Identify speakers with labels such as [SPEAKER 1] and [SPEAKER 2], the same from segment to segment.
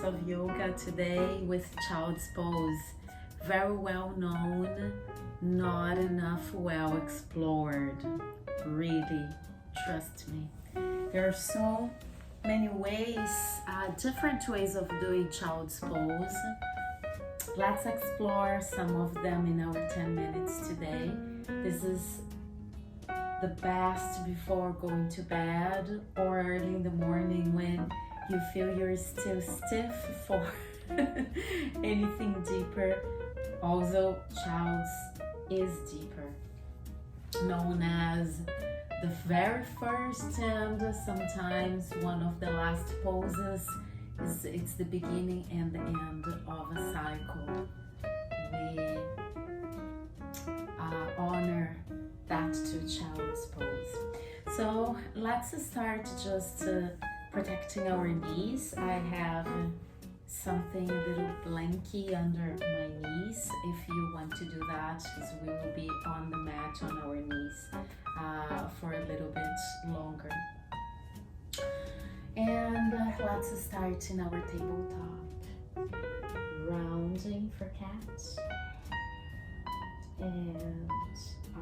[SPEAKER 1] of yoga today with child's pose. Very well known, not enough well explored. Really, trust me. There are so many ways, different ways of doing child's pose. Let's explore some of them in our 10 minutes today. This is the best before going to bed or early in the morning when you feel you're still stiff for anything deeper. Also, child's is deeper, known as the very first and sometimes one of the last poses. It's the beginning and the end of a cycle. We honor that to child's pose. So let's start just protecting our knees. I have something a little blanky under my knees. If you want to do that, we will be on the mat on our knees for a little bit longer. And let's start in our tabletop. Rounding for cat and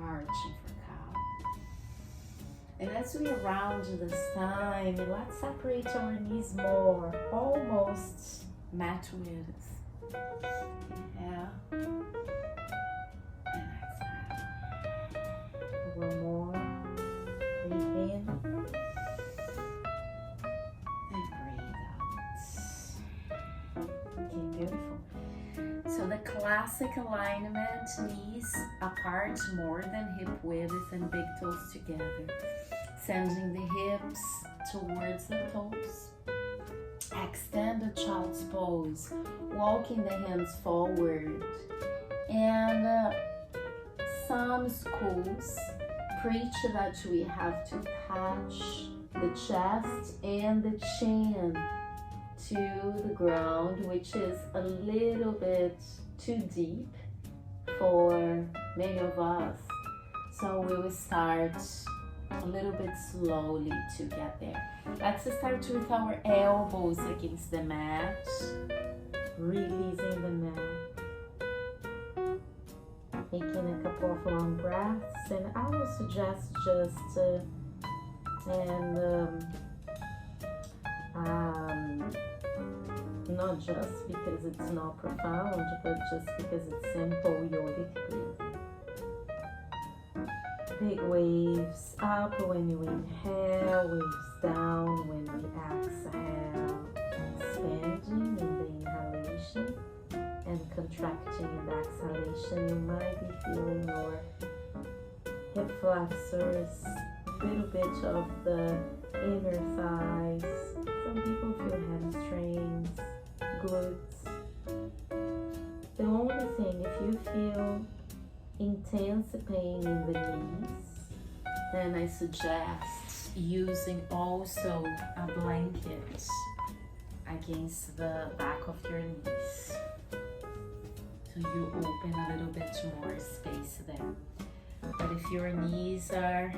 [SPEAKER 1] arching for cow. And as we round this time, let's separate our knees more, almost mat width. Inhale and exhale. One more. Breathe in and breathe out. Okay, beautiful. So the classic alignment, knees apart more than hip width and big toes together. Sending the hips towards the toes. Extend the child's pose, walking the hands forward. And some schools preach that we have to touch the chest and the chin to the ground, which is a little bit too deep for many of us. So we will start a little bit slowly to get there. Let's start with our elbows against the mat, releasing the neck, taking a couple of long breaths. And I will suggest just not just because it's not profound, but just because it's simple yogic breathing. Big waves up when you inhale, waves down when we exhale. Expanding in the inhalation and contracting in the exhalation. You might be feeling your hip flexors, a little bit of the inner thighs. Some people feel hamstrings, glutes. The only thing, if you feel intense pain in the knees, then I suggest using also a blanket against the back of your knees, so you open a little bit more space there. But if your knees are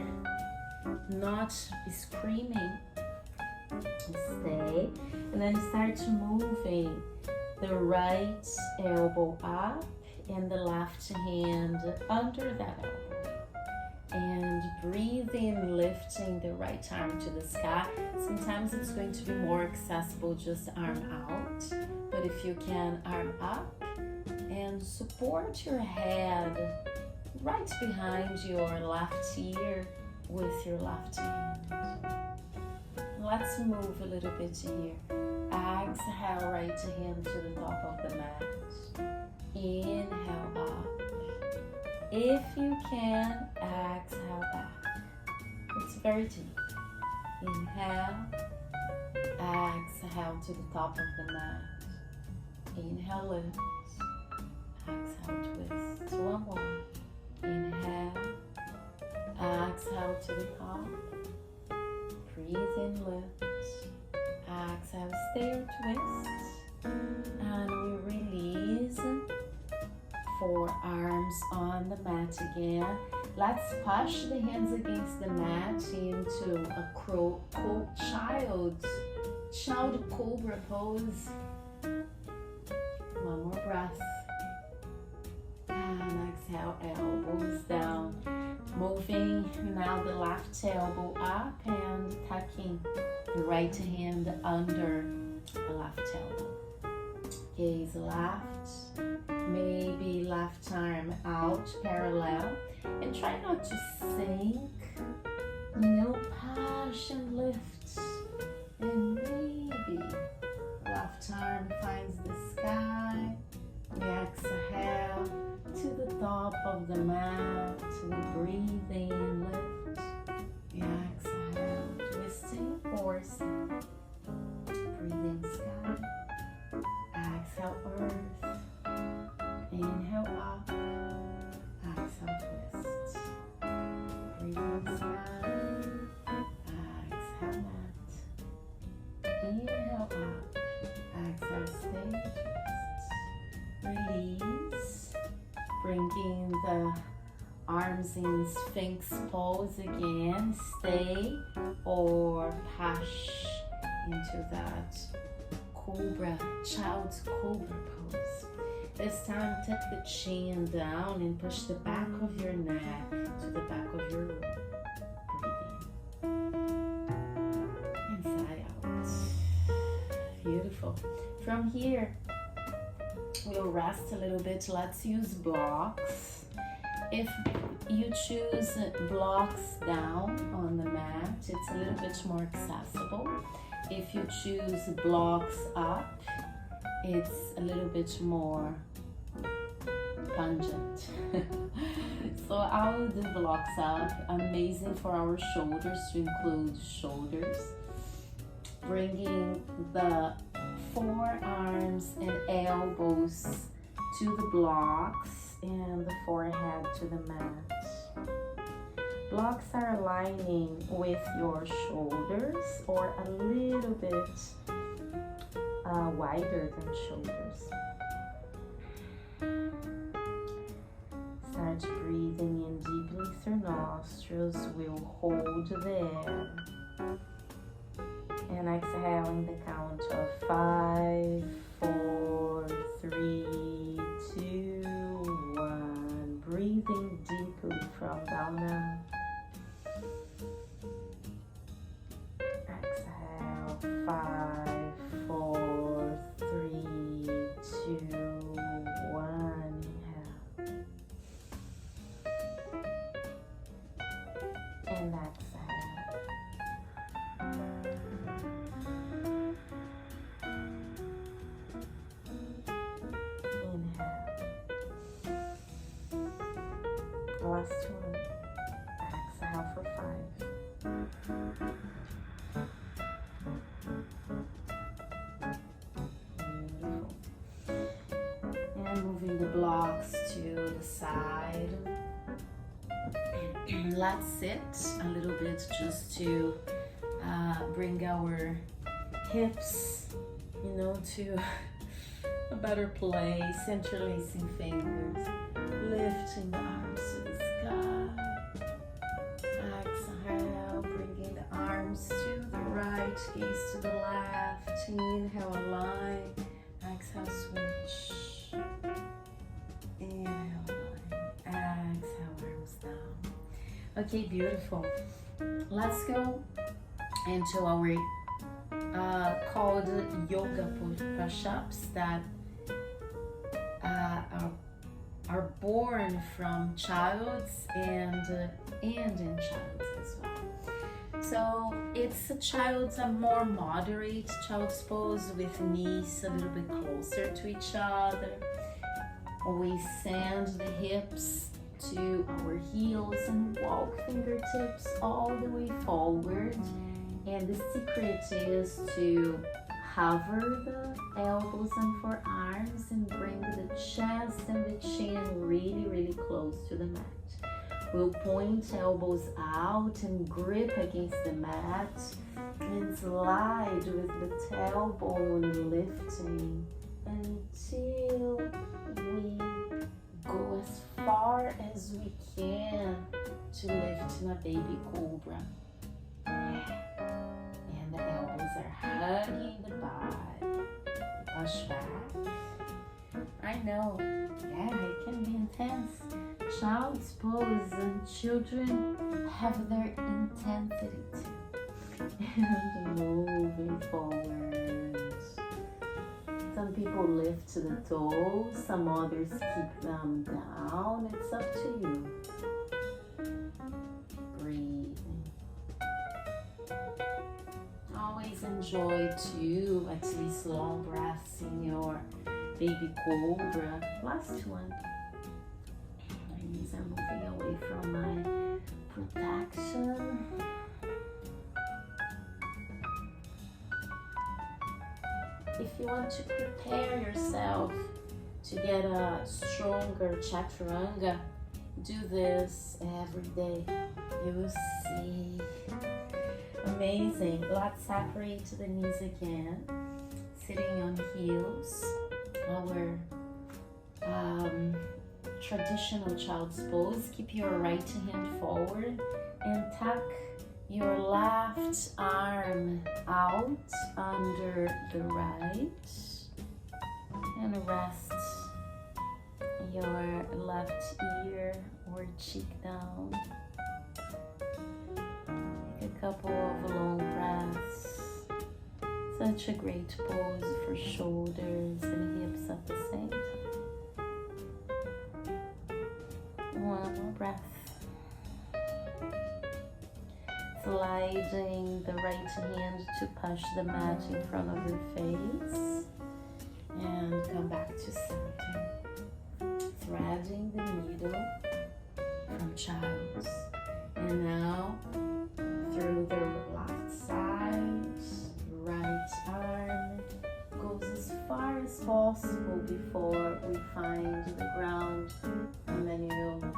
[SPEAKER 1] not screaming, stay, and then start moving the right elbow up and the left hand under that elbow, and breathe in, lifting the right arm to the sky. Sometimes it's going to be more accessible just arm out, but if you can, arm up and support your head right behind your left ear with your left hand. Let's move a little bit here. Exhale, right hand to the top of the mat. Inhale up. If you can, exhale back. It's very deep. Inhale. Exhale to the top of the mat. Inhale, lift. Exhale, twist. One more. Inhale. Exhale to the top. Breathe in, lift. Exhale, stay or twist. And we release. Forearms on the mat again. Let's push the hands against the mat into a child cobra pose. One more breath. And exhale, elbows down. Moving now the left elbow up and tucking the right hand under the left elbow. Gaze left, maybe left arm out parallel, and try not to sink. No passion, lift, and maybe left arm finds the sky. We exhale to the top of the mat. We breathe in, lift. We exhale, twisting, forcing. Breathing sky. Exhale, earth. Inhale up. Exhale, twist. Breathing sky. Exhale, mat. Inhale up. Exhale, stay, twist. Release. Bringing the arms in Sphinx pose again. Stay or push into that cobra, child's cobra pose. This time, tuck the chin down and push the back of your neck to the back of your room. Breathe in. Inside out. Beautiful. From here, we'll rest a little bit. Let's use blocks. If you choose blocks down on the mat, it's a little bit more accessible. If you choose blocks up, it's a little bit more pungent. So I'll do blocks up. Amazing for our shoulders, to include shoulders. Bringing the forearms and elbows to the blocks and the forehead to the mat. Blocks are aligning with your shoulders or a little bit wider than shoulders. Start breathing in deeply through nostrils. We'll hold there. And exhaling the count of 5, 4, 3, 2, 1. Breathing deeply from down now. Exhale. 5, 4, 3, 2, 1. Inhale. And exhale. Last one. Exhale for 5. Beautiful. And moving the blocks to the side. Let's sit a little bit just to bring our hips, to a better place. Interlacing fingers, lifting the arms to the sky. Exhale, bringing the arms to the right, gaze to the left. Inhale, align. Exhale, switch. Inhale, align. Exhale, arms down. Okay, beautiful. Let's go into our called yoga push-ups that are born from child's and in child's as well. So it's a more moderate child's pose with knees a little bit closer to each other. We send the hips to our heels and walk fingertips all the way forward. And the secret is to hover the elbows and forearms and bring the chest and the chin really, really close to the mat. We'll point elbows out and grip against the mat and slide with the tailbone lifting until we go as far as we can to lift in a baby cobra. And the elbows are hugging the body. Push back. I know. Yeah, it can be intense. Child's pose and children have their intensity too. And moving forward. Some people lift the toes, some others keep them down. It's up to you. Breathing. Always enjoy too, at least long breaths in your baby cobra. Last one. My knees are moving away from my protection. If you want to prepare yourself to get a stronger chaturanga, do this every day. You will see. Amazing. Let's separate the knees again. Sitting on heels. Our traditional child's pose. Keep your right hand forward and tuck your left arm out under the right and rest your left ear or cheek down. Take a couple of long breaths. Such a great pose for shoulders and hips at the same time. One more breath. Sliding the right hand to push the mat in front of your face and come back to center. Threading the needle from child's. And now through the left side, right arm goes as far as possible before we find the ground, and then you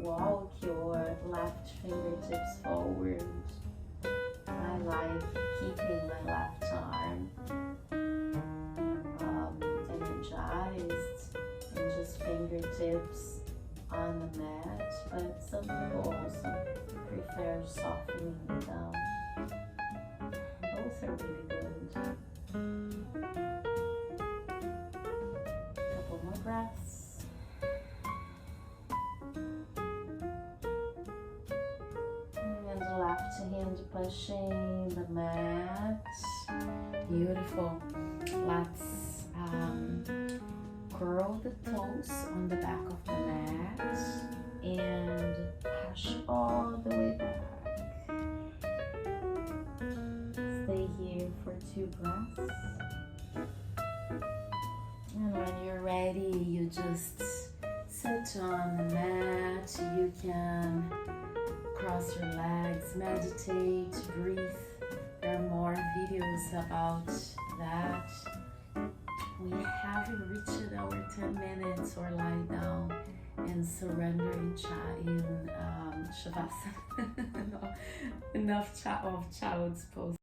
[SPEAKER 1] walk your left fingertips forward. I like keeping my left arm energized and just fingertips on the mat, but some people also prefer softening it down. Both are really good. Couple more breaths. And the left hand pushing the mat. Beautiful. Let's curl the toes on the back of the mat and push all the way back. Stay here for 2 breaths. And when you're ready, you just sit on the mat. You can cross your legs, meditate, breathe. There are more videos about that. We haven't reached our 10 minutes or lie down and surrender in Shavasana. Enough of child's pose.